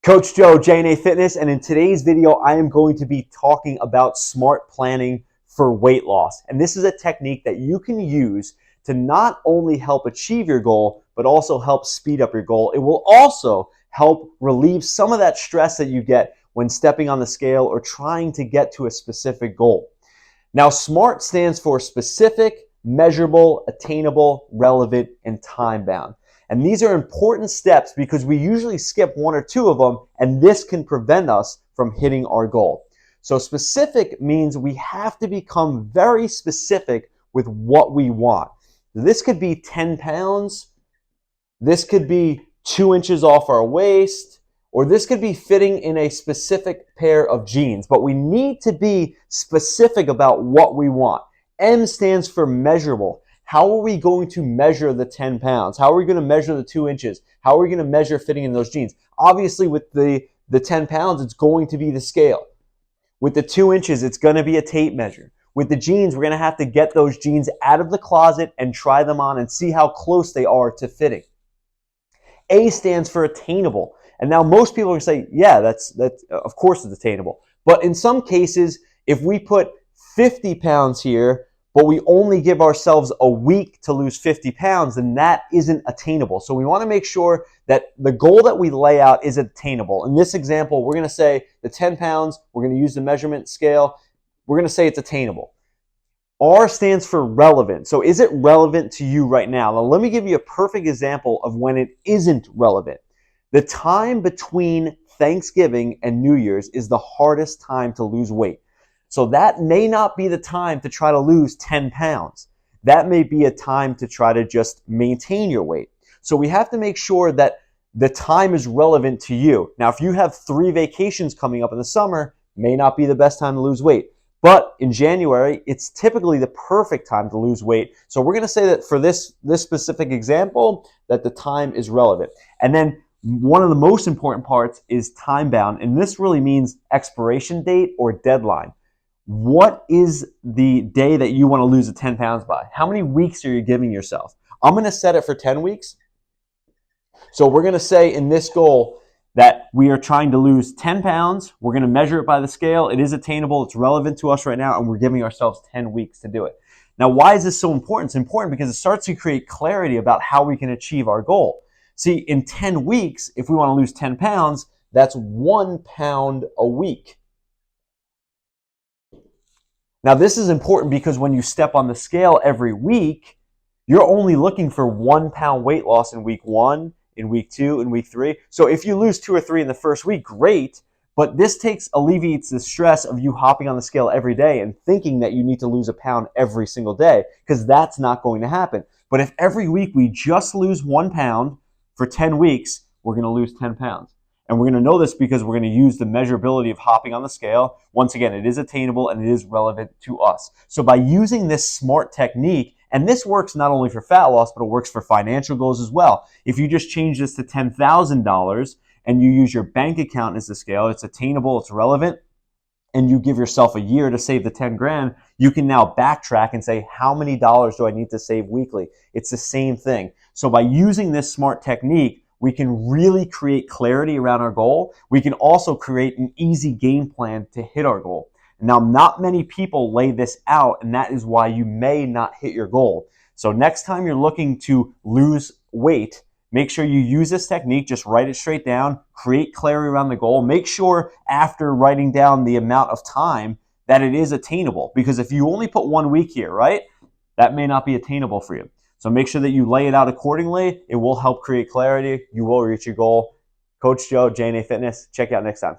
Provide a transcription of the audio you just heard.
Coach Joe, J&A Fitness, and in today's video, I am going to be talking about smart planning for weight loss. And this is a technique that you can use to not only help achieve your goal, but also help speed up your goal. It will also help relieve some of that stress that you get when stepping on the scale or trying to get to a specific goal. Now, SMART stands for specific, measurable, attainable, relevant, and time-bound. And these are important steps because we usually skip one or two of them, and this can prevent us from hitting our goal. So specific means we have to become very specific with what we want. This could be 10 pounds, this could be 2 inches off our waist, or this could be fitting in a specific pair of jeans. But we need to be specific about what we want. M stands for measurable. How are we going to measure the 10 pounds? How are we going to measure the 2 inches? How are we going to measure fitting in those jeans? Obviously, with the 10 pounds, it's going to be the scale. With the 2 inches, it's going to be a tape measure. With the jeans, we're going to have to get those jeans out of the closet and try them on and see how close they are to fitting. A stands for attainable. And now most people are going to say, yeah, that's of course it's attainable. But in some cases, if we put 50 pounds here, but we only give ourselves a week to lose 50 pounds, then that isn't attainable. So we want to make sure that the goal that we lay out is attainable. In this example, we're going to say the 10 pounds, we're going to use the measurement scale, we're going to say it's attainable. R stands for relevant. So is it relevant to you right now? Now let me give you a perfect example of when it isn't relevant. The time between Thanksgiving and New Year's is the hardest time to lose weight. So that may not be the time to try to lose 10 pounds. That may be a time to try to just maintain your weight. So we have to make sure that the time is relevant to you. Now, if you have 3 vacations coming up in the summer, may not be the best time to lose weight. But in January, it's typically the perfect time to lose weight. So we're going to say that for this specific example, that the time is relevant. And then one of the most important parts is time bound. And this really means expiration date or deadline. What is the day that you want to lose the 10 pounds by? How many weeks are you giving yourself? I'm going to set it for 10 weeks. So we're going to say in this goal that we are trying to lose 10 pounds. We're going to measure it by the scale. It is attainable. It's relevant to us right now, and we're giving ourselves 10 weeks to do it. Now, why is this so important? It's important because it starts to create clarity about how we can achieve our goal. See, in 10 weeks, if we want to lose 10 pounds, that's 1 pound a week. Now, this is important because when you step on the scale every week, you're only looking for 1 pound weight loss in week 1, in week 2, in week 3. So if you lose 2 or 3 in the first week, great, but this alleviates the stress of you hopping on the scale every day and thinking that you need to lose a pound every single day, because that's not going to happen. But if every week we just lose 1 pound for 10 weeks, we're going to lose 10 pounds. And we're going to know this because we're going to use the measurability of hopping on the scale. Once again, it is attainable and it is relevant to us. So by using this SMART technique, and this works not only for fat loss, but it works for financial goals as well. If you just change this to $10,000 and you use your bank account as the scale, it's attainable, it's relevant, and you give yourself a year to save the 10 grand, you can now backtrack and say, how many dollars do I need to save weekly? It's the same thing. So by using this SMART technique, we can really create clarity around our goal. We can also create an easy game plan to hit our goal. Now, not many people lay this out, and that is why you may not hit your goal. So next time you're looking to lose weight, make sure you use this technique. Just write it straight down, create clarity around the goal. Make sure after writing down the amount of time that it is attainable. Because if you only put 1 week here, right, that may not be attainable for you. So make sure that you lay it out accordingly. It will help create clarity. You will reach your goal. Coach Joe, J&A Fitness. Check you out next time.